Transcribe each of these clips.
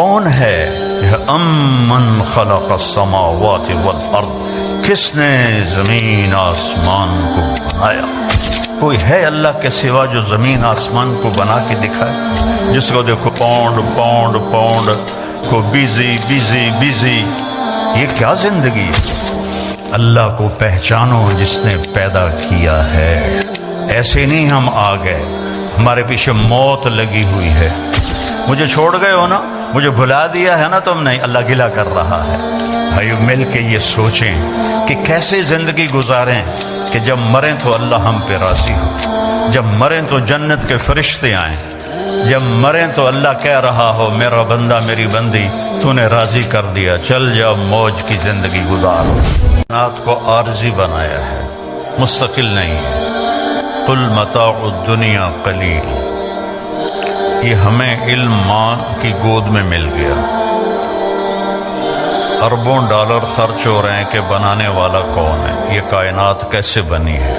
کون ہے یہ امن خلق السماوات والارض، کس نے زمین آسمان کو بنایا؟ کوئی ہے اللہ کے سوا جو زمین آسمان کو بنا کے دکھائے؟ جس کو دیکھو پاؤنڈ پاؤنڈ پاؤنڈ کو بیزی بیزی بیزی، یہ کیا زندگی ہے؟ اللہ کو پہچانو جس نے پیدا کیا ہے۔ ایسے نہیں ہم آ گئے، ہمارے پیچھے موت لگی ہوئی ہے۔ مجھے چھوڑ گئے ہو نا، مجھے بھلا دیا ہے نا تم نے، اللہ گلہ کر رہا ہے۔ بھائیو مل کے یہ سوچیں کہ کیسے زندگی گزاریں کہ جب مریں تو اللہ ہم پہ راضی ہو، جب مریں تو جنت کے فرشتے آئیں، جب مریں تو اللہ کہہ رہا ہو میرا بندہ میری بندی تو نے راضی کر دیا، چل جا موج کی زندگی گزار۔ کائنات کو عارضی بنایا ہے، مستقل نہیں ہے۔ قل متاع الدنیا قلیل، یہ ہمیں علم ماں کی گود میں مل گیا، اربوں ڈالر خرچ ہو رہے ہیں کہ بنانے والا کون ہے، یہ کائنات کیسے بنی ہے،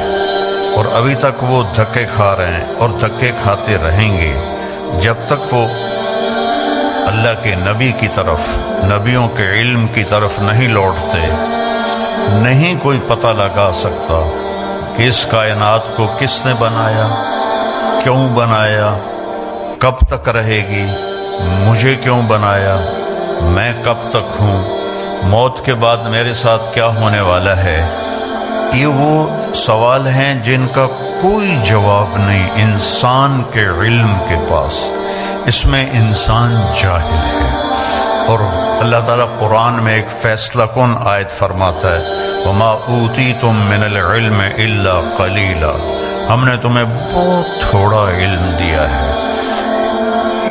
اور ابھی تک وہ دھکے کھا رہے ہیں اور دھکے کھاتے رہیں گے جب تک وہ اللہ کے نبی کی طرف، نبیوں کے علم کی طرف نہیں لوٹتے۔ نہیں کوئی پتہ لگا سکتا کہ اس کائنات کو کس نے بنایا، کیوں بنایا، کب تک رہے گی، مجھے کیوں بنایا، میں کب تک ہوں، موت کے بعد میرے ساتھ کیا ہونے والا ہے۔ یہ وہ سوال ہیں جن کا کوئی جواب نہیں انسان کے علم کے پاس، اس میں انسان جاہل ہے۔ اور اللہ تعالیٰ قرآن میں ایک فیصلہ کن آیت فرماتا ہے وَمَا أُوتِيتُم مِّنَ الْعِلْمِ إِلَّا قَلِيلًا، ہم نے تمہیں بہت تھوڑا علم دیا ہے۔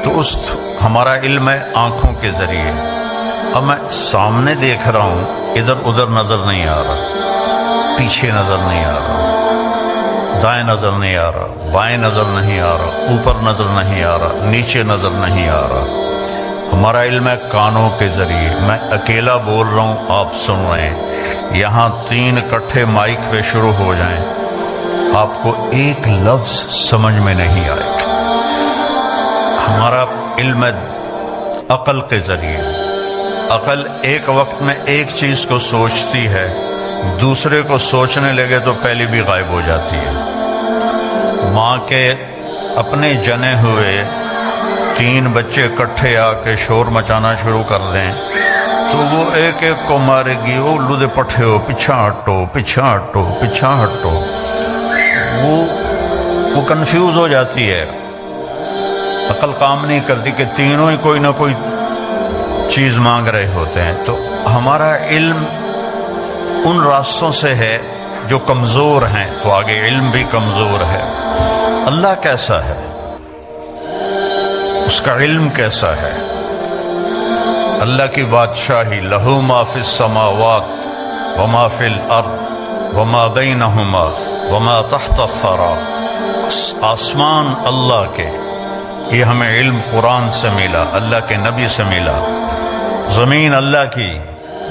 تو اس ہمارا علم ہے آنکھوں کے ذریعے، اب میں سامنے دیکھ رہا ہوں، ادھر ادھر نظر نہیں آ رہا، پیچھے نظر نہیں آ رہا، دائیں نظر نہیں آ رہا، بائیں نظر نہیں آ رہا، اوپر نظر نہیں آ رہا، نیچے نظر نہیں آ رہا۔ ہمارا علم ہے کانوں کے ذریعے، میں اکیلا بول رہا ہوں، آپ سن رہے ہیں، یہاں 3 اکٹھے مائک پہ شروع ہو جائیں، آپ کو ایک لفظ سمجھ میں نہیں آئے گا۔ ہمارا علم ہے عقل کے ذریعے، عقل ایک وقت میں ایک چیز کو سوچتی ہے، دوسرے کو سوچنے لگے تو پہلی بھی غائب ہو جاتی ہے۔ ماں کے اپنے جنے ہوئے 3 بچے اکٹھے آ کے شور مچانا شروع کر دیں تو وہ ایک ایک کو مارے گی، وہ لودے پٹھے ہو، پیچھا ہٹو پیچھا ہٹو پیچھا ہٹو، وہ کنفیوز ہو جاتی ہے، عقل کام نہیں کرتی کہ تینوں ہی کوئی نہ کوئی چیز مانگ رہے ہوتے ہیں۔ تو ہمارا علم ان راستوں سے ہے جو کمزور ہیں، تو آگے علم بھی کمزور ہے۔ اللہ کیسا ہے، اس کا علم کیسا ہے؟ اللہ کی بادشاہی، لہو ما فی السماوات وما فی الارض وما بینہما وما تحت الثری، آسمان اللہ کے، یہ ہمیں علم قرآن سے ملا، اللہ کے نبی سے ملا۔ زمین اللہ کی،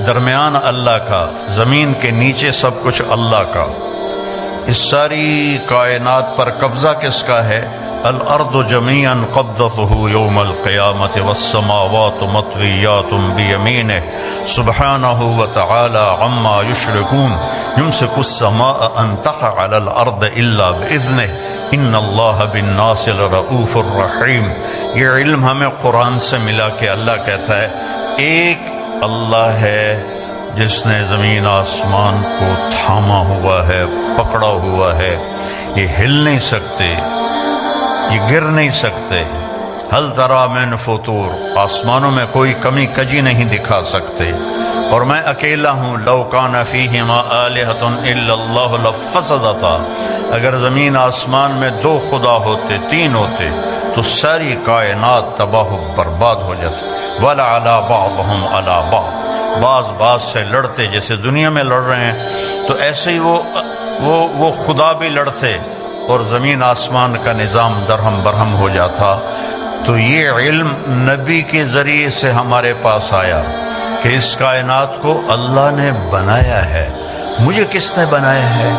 درمیان اللہ کا، زمین کے نیچے سب کچھ اللہ کا۔ اس ساری کائنات پر قبضہ کس کا ہے؟ الارض جميعا قبضته يوم القيامة والسماوات مطويات بيمينه سبحانه وتعالى عما يشركون يمسك السماء ان تقع على الارض الا باذنه ان الله بالناس لرؤوف رحيم۔ یہ علم ہمیں قرآن سے ملا کہ اللہ کہتا ہے ایک اللہ ہے جس نے زمین آسمان کو تھاما ہوا ہے، پکڑا ہوا ہے، یہ ہل نہیں سکتے، یہ گر نہیں سکتے۔ ہل تری من فطور، آسمانوں میں کوئی کمی کجی نہیں دکھا سکتے، اور میں اکیلا ہوں۔ لو کان فیہما آلہۃ الا اللہ لفسدتا، اگر زمین آسمان میں 2 خدا ہوتے، 3 ہوتے تو ساری کائنات تباہ و برباد ہو جاتی۔ وَلَعَلَى بَعْضُهُمْ عَلَى بَعْضٍ، بعض سے لڑتے، جیسے دنیا میں لڑ رہے ہیں تو ایسے ہی وہ خدا بھی لڑتے اور زمین آسمان کا نظام درہم برہم ہو جاتا۔ تو یہ علم نبی کے ذریعے سے ہمارے پاس آیا کہ اس کائنات کو اللہ نے بنایا ہے۔ مجھے کس نے بنایا ہے؟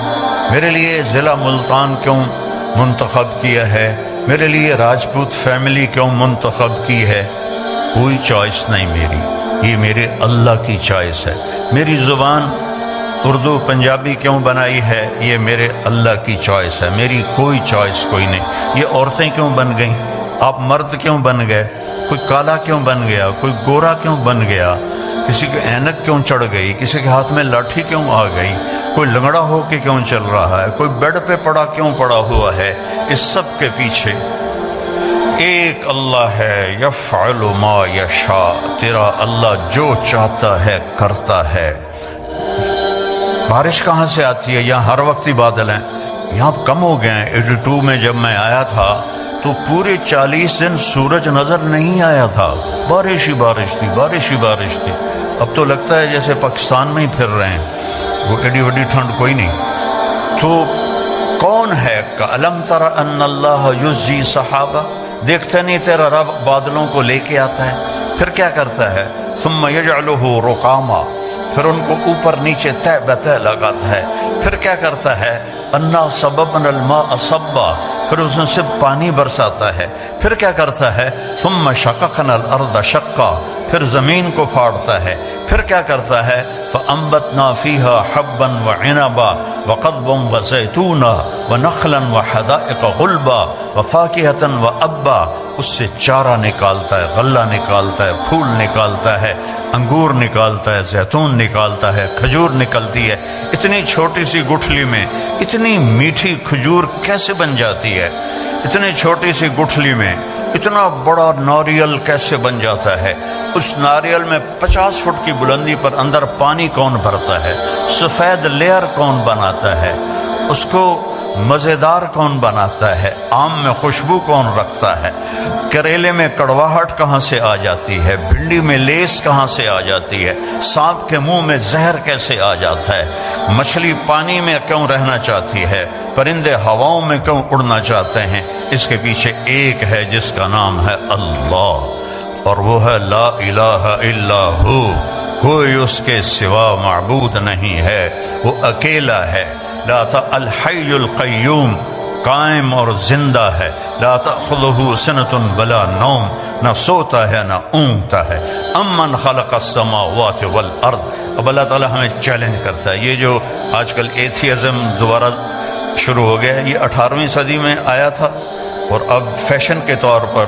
میرے لیے ضلع ملتان کیوں منتخب کیا ہے؟ میرے لیے راجپوت فیملی کیوں منتخب کی ہے؟ کوئی چوائس نہیں میری، یہ میرے اللہ کی چوائس ہے۔ میری زبان اردو پنجابی کیوں بنائی ہے؟ یہ میرے اللہ کی چوائس ہے، میری کوئی چوائس کوئی نہیں۔ یہ عورتیں کیوں بن گئیں؟ آپ مرد کیوں بن گئے؟ کوئی کالا کیوں بن گیا؟ کوئی گورا کیوں بن گیا؟ کسی کے اینک کیوں چڑھ گئی؟ کسی کے ہاتھ میں لاٹھی کیوں آ گئی؟ کوئی لنگڑا ہو کے کیوں چل رہا ہے؟ کوئی بیڈ پہ پڑا کیوں پڑا ہوا ہے؟ اس سب کے پیچھے ایک اللہ ہے، یفعل ما یشاء، تیرا اللہ جو چاہتا ہے کرتا ہے۔ بارش کہاں سے آتی ہے؟ یہاں ہر وقت ہی بادل ہیں، یہاں کم ہو گئے ہیں۔ 82 میں جب میں آیا تھا تو پورے 40 دن سورج نظر نہیں آیا تھا، بارش ہی بارش تھی، بارش ہی بارش تھی۔ اب تو لگتا ہے جیسے پاکستان میں ہی پھر رہے ہیں، وہ ایڈی وڈی ٹھنڈ کوئی نہیں۔ تو کون ہے؟ کَأَلَمْ تَرَ أَنَّ اللَّهَ يُزْجِي سَحَابًا، دیکھتا نہیں تیرا رب بادلوں کو لے کے آتا ہے، پھر کیا کرتا ہے؟ ثُمَّ يَجْعَلُهُ رُقَامًا، پھر ان کو اوپر نیچے تہ بتہ لگاتا ہے، پھر کیا کرتا ہے؟ انا صببنا الماء صبا، پھر اس میں سے پانی برساتا ہے، پھر کیا کرتا ہے؟ ثم شققنا الارض شقا، پھر زمین کو پھاڑتا ہے، پھر کیا کرتا ہے؟ فانبتنا فیہا حبا وعنبا وقضبا وزیتونا ونخلا وحدائق غلبا وفاکہتا وابا، اس سے چارہ نکالتا ہے، غلہ نکالتا ہے، پھول نکالتا ہے، انگور نکالتا ہے، زیتون نکالتا ہے، کھجور نکلتی ہے۔ اتنی چھوٹی سی گٹھلی میں اتنی میٹھی کھجور کیسے بن جاتی ہے؟ اتنی چھوٹی سی گٹھلی میں اتنا بڑا ناریل کیسے بن جاتا ہے؟ اس ناریل میں 50 فٹ کی بلندی پر اندر پانی کون بھرتا ہے؟ سفید لیئر کون بناتا ہے؟ اس کو مزیدار کون بناتا ہے؟ آم میں خوشبو کون رکھتا ہے؟ کریلے میں کڑواہٹ کہاں سے آ جاتی ہے؟ بھنڈی میں لیس کہاں سے آ جاتی ہے؟ سانپ کے منہ میں زہر کیسے آ جاتا ہے؟ مچھلی پانی میں کیوں رہنا چاہتی ہے؟ پرندے ہواؤں میں کیوں اڑنا چاہتے ہیں؟ اس کے پیچھے ایک ہے جس کا نام ہے اللہ، اور وہ ہے لا الہ الا ہو، کوئی اس کے سوا معبود نہیں ہے، وہ اکیلا ہے۔ لا الحی القیوم، قائم اور زندہ ہے، لا تأخذہ سنۃ ولا نوم، نہ سوتا ہے نہ اونگتا ہے۔ امن خلق السماوات والارض، اب اللہ تعالیٰ ہمیں چیلنج کرتا ہے۔ یہ جو آج کل ایتھیزم دوبارہ شروع ہو گیا ہے، یہ 18ویں صدی میں آیا تھا، اور اب فیشن کے طور پر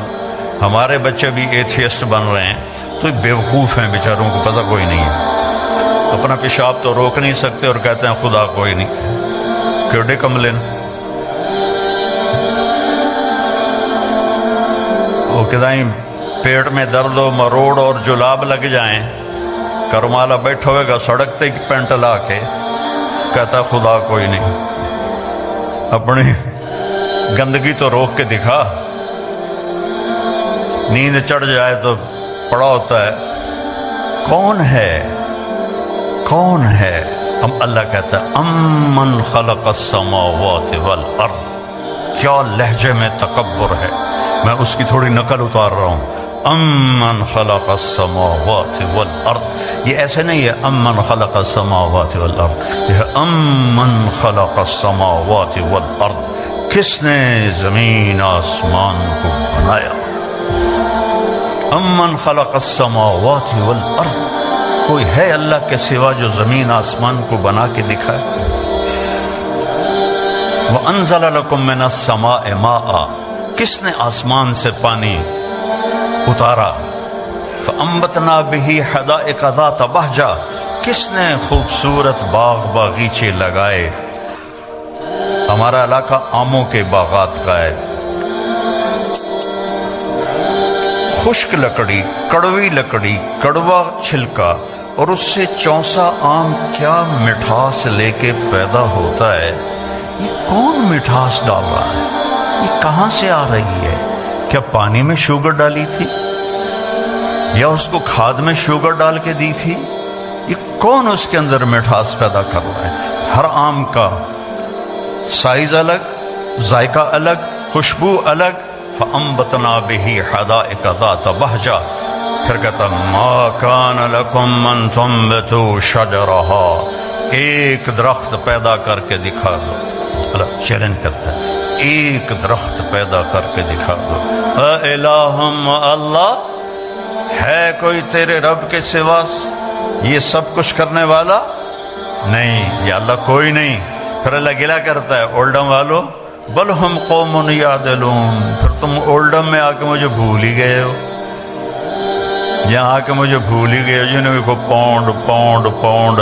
ہمارے بچے بھی ایتھیسٹ بن رہے ہیں، تو بیوقوف ہیں بیچاروں کو پتہ کوئی نہیں ہے، اپنا پیشاب تو روک نہیں سکتے اور کہتے ہیں خدا کوئی نہیں۔ کیڑے کملن، وہ کدائیں پیٹ میں درد و مروڑ اور جلاب لگ جائیں، کرمالا بیٹھا ہوئے گا سڑک تے پینٹ لا کے، کہتا خدا کوئی نہیں۔ اپنی گندگی تو روک کے دکھا، نیند چڑھ جائے تو پڑا ہوتا ہے کون ہے؟ کون ہے؟ ہم اللہ کہتا ہے امن خلق السماوات والارض۔ کیا لہجے میں تکبر ہے، میں اس کی تھوڑی نقل اتار رہا ہوں۔ امن خلق السماوات والارض، یہ ایسے نہیں ہے امن خلق السماوات والارض، یہ ہے امن خلق السماوات والارض، کس نے زمین آسمان کو بنایا؟ امن خلق السماوات والارض، کوئی ہے اللہ کے سوا جو زمین آسمان کو بنا کے دکھائے؟ وَأَنزَلَ لَكُم مِّنَ السَّمَاءِ مَاءً، کس نے آسمان سے پانی اتارا؟ فَأَنبَتْنَا بِهِ حَدَائِقَ ذَاتَ بَهْجَةٍ، کس نے خوبصورت باغ باغیچے لگائے؟ ہمارا علاقہ آموں کے باغات کا ہے، خشک لکڑی، کڑوی لکڑی، کڑوا چھلکا، اور اس سے چونسا آم کیا مٹھاس لے کے پیدا ہوتا ہے۔ یہ کون مٹھاس ڈال رہا ہے؟ یہ کہاں سے آ رہی ہے؟ کیا پانی میں شوگر ڈالی تھی یا اس کو کھاد میں شوگر ڈال کے دی تھی؟ یہ کون اس کے اندر مٹھاس پیدا کر رہا ہے؟ ہر آم کا سائز الگ، ذائقہ الگ، خوشبو الگ۔ فَأَنبَتْنَا بِهِ حَدَائِقَ ذَاتَ بَهْجَةٍ، پھر کہتا مَا كَانَ لَكُمْ أَن تُنبِتُوا شَجَرَهَا، ایک درخت پیدا کر کے دکھا دو۔ اللہ چیلنج کرتا ہے، ایک درخت پیدا کر کے دکھا دو۔ اِلَٰهٌ، اللہ ہے کوئی تیرے رب کے سوا یہ سب کچھ کرنے والا؟ نہیں، یا اللہ کوئی نہیں۔ پھر اللہ گلہ کرتا ہے اولڈم والو، بل ہم قوم یعدلون، پھر تم اولڈم میں آ کے مجھے بھول ہی گئے ہو، یہاں آ کے مجھے بھول ہی گئے ہو، جنہیں دیکھو پاؤنڈ پاؤنڈ پاؤنڈ،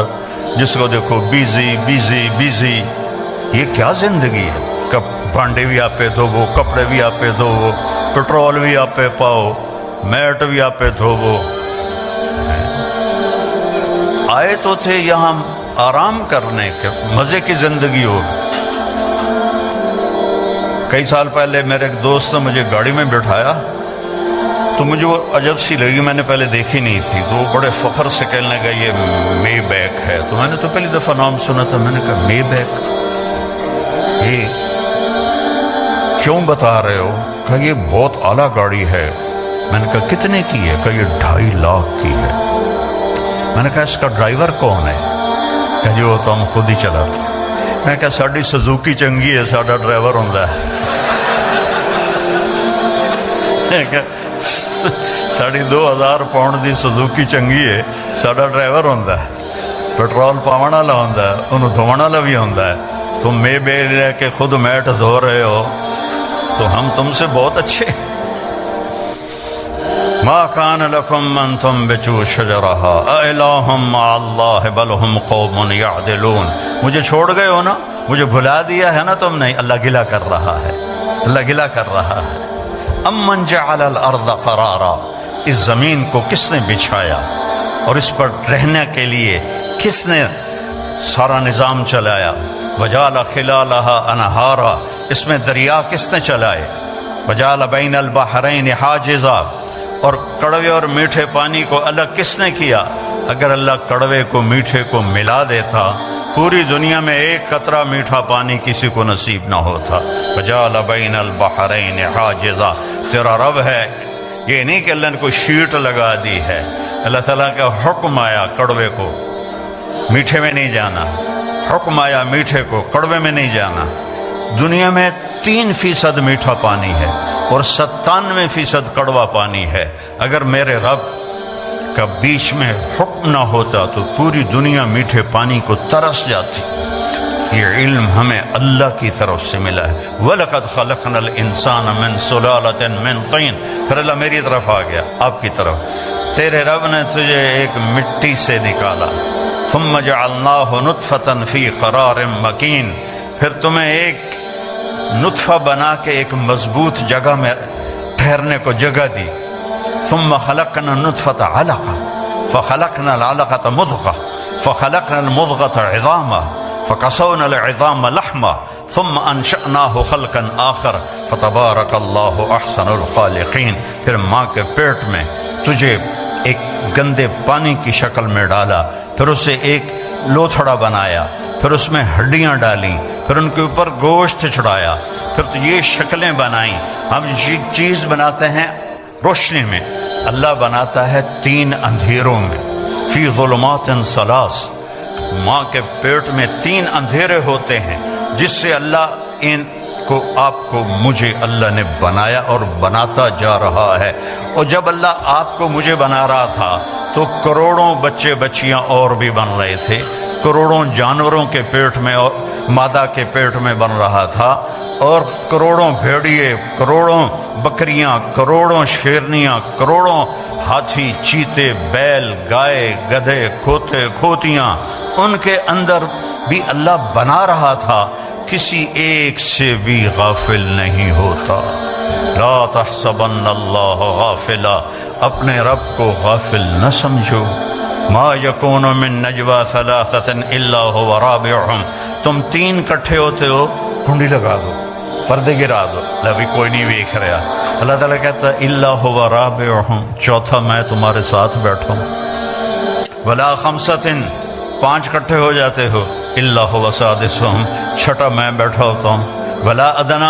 جس کو دیکھو بیزی بیزی بیزی۔ یہ کیا زندگی ہے؟ بھانڈے بھی آپ پہ دھوو، کپڑے بھی آپ پہ دھوو، پٹرول بھی آپ پہ پاؤ، میٹ بھی آپ پہ دھوو۔ آئے تو تھے یہاں آرام کرنے کے، مزے کی زندگی ہوگی۔ کئی سال پہلے میرے ایک دوست نے مجھے گاڑی میں بٹھایا تو مجھے وہ عجب سی لگی، میں نے پہلے دیکھی نہیں تھی، تو وہ بڑے فخر سے کہنے لگا یہ مے بیک ہے۔ تو میں نے تو پہلی دفعہ نام سنا تھا، میں نے کہا مے بیک یہ کیوں بتا رہے ہو؟ کہا یہ بہت اعلیٰ گاڑی ہے۔ میں نے کہا کتنے کی ہے؟ کہا یہ 2.5 لاکھ کی ہے۔ میں نے کہا اس کا ڈرائیور کون ہے؟ کہا جی وہ تو ہم خود ہی چلاتے ہیں۔ میں نے کہا ساڑی سزوکی چنگی ہے، ساڑا ڈرائیور ہوندہ ہے۔ میں کہا ساڑی 2000 پاؤنڈ دی سزوکی چنگی ہے، ساڑا ڈرائیور ہوندہ ہے، پیٹرول پاونا والا ہوندہ ہے، انہوں دھونا والا بھی ہوندہ ہے۔ تم میں بے لے کے خود میٹ دھو رہے ہو تو ہم تم سے بہت اچھے۔ ما کان لکم ان تنبتوا شجرہا االہ مع اللہ بل ہم قوم یعدلون۔ مجھے چھوڑ گئے ہو نا، مجھے بھلا دیا ہے نا تم نے۔ اللہ گلہ کر رہا ہے، اللہ گلہ کر رہا ہے۔ امن جعل الارض قرارا، اس زمین کو کس نے بچھایا اور اس پر رہنے کے لیے کس نے سارا نظام چلایا؟ وجعل خلالها انہارا، اس میں دریا کس نے چلائے؟ وجعل بین البحرین حاجزا، اور کڑوے اور میٹھے پانی کو الگ کس نے کیا؟ اگر اللہ کڑوے کو میٹھے کو ملا دیتا پوری دنیا میں ایک قطرہ میٹھا پانی کسی کو نصیب نہ ہوتا۔ وجعل بین البحرین حاجزا، تیرا رب ہے، یہ نہیں کہ اللہ نے کوئی شیٹ لگا دی ہے۔ اللہ تعالیٰ کا حکم آیا کڑوے کو میٹھے میں نہیں جانا، حکم آیا میٹھے کو کڑوے میں نہیں جانا۔ دنیا میں 3% میٹھا پانی ہے اور 97% کڑوا پانی ہے۔ اگر میرے رب کا بیچ میں حکم نہ ہوتا تو پوری دنیا میٹھے پانی کو ترس جاتی۔ یہ علم ہمیں اللہ کی طرف سے ملا ہے۔ وَلَقَدْ خَلَقْنَا الْإِنسَانَ مِنْ سُلَالَةٍ مِنْ طِينٍ، پھر اللہ میری طرف آ گیا، آپ کی طرف۔ تیرے رب نے تجھے ایک مٹی سے نکالا، ثُمَّ جَعَلْنَاهُ نُطْفَةً فِي قَرَارٍ مَكِينٍ، پھر تمہیں ایک نطفہ بنا کے ایک مضبوط جگہ میں ٹھہرنے کو جگہ دی۔ ثم خلقنا النطفة علقة فخلقنا العلقة مضغة فخلقنا المضغة عظاما فكسونا العظام لحما ثم انشأناه خلقا آخر فتبارك الله احسن الخالقين۔ پھر ماں کے پیٹ میں تجھے ایک گندے پانی کی شکل میں ڈالا، پھر اسے ایک لوتھڑا بنایا، پھر اس میں ہڈیاں ڈالیں، پھر ان کے اوپر گوشت چڑھایا، پھر تو یہ شکلیں بنائیں۔ ہم چیز بناتے ہیں روشنی میں، اللہ بناتا ہے 3 اندھیروں میں۔ فی ظلمات ثلاث، ماں کے پیٹ میں 3 اندھیرے ہوتے ہیں جس سے اللہ ان کو آپ کو مجھے اللہ نے بنایا اور بناتا جا رہا ہے۔ اور جب اللہ آپ کو مجھے بنا رہا تھا تو کروڑوں بچے بچیاں اور بھی بن رہے تھے، کروڑوں جانوروں کے پیٹ میں اور مادہ کے پیٹ میں بن رہا تھا، اور کروڑوں بھیڑیے، کروڑوں بکریاں، کروڑوں شیرنیاں، کروڑوں ہاتھی، چیتے، بیل، گائے، گدھے، کھوتے، کھوتیاں، ان کے اندر بھی اللہ بنا رہا تھا، کسی ایک سے بھی غافل نہیں ہوتا۔ لا تحسبن اللہ غافلا، اپنے رب کو غافل نہ سمجھو۔ ما یکون من نجوا ثلاثۃ الا هو رابعهم، تم 3 کٹھے ہوتے ہو، کنڈی لگا دو، پردے گرا دو، ابھی کوئی نہیں دیکھ رہا۔ اللہ تعالیٰ کہتا ہے الا هو رابعهم، چوتھا میں تمہارے ساتھ بیٹھا ہوں۔ ولا خمسۃ، 5 کٹھے ہو جاتے ہو، الا هو سادسهم، چھٹا میں بیٹھا ہوتا ہوں۔ ولا ادنا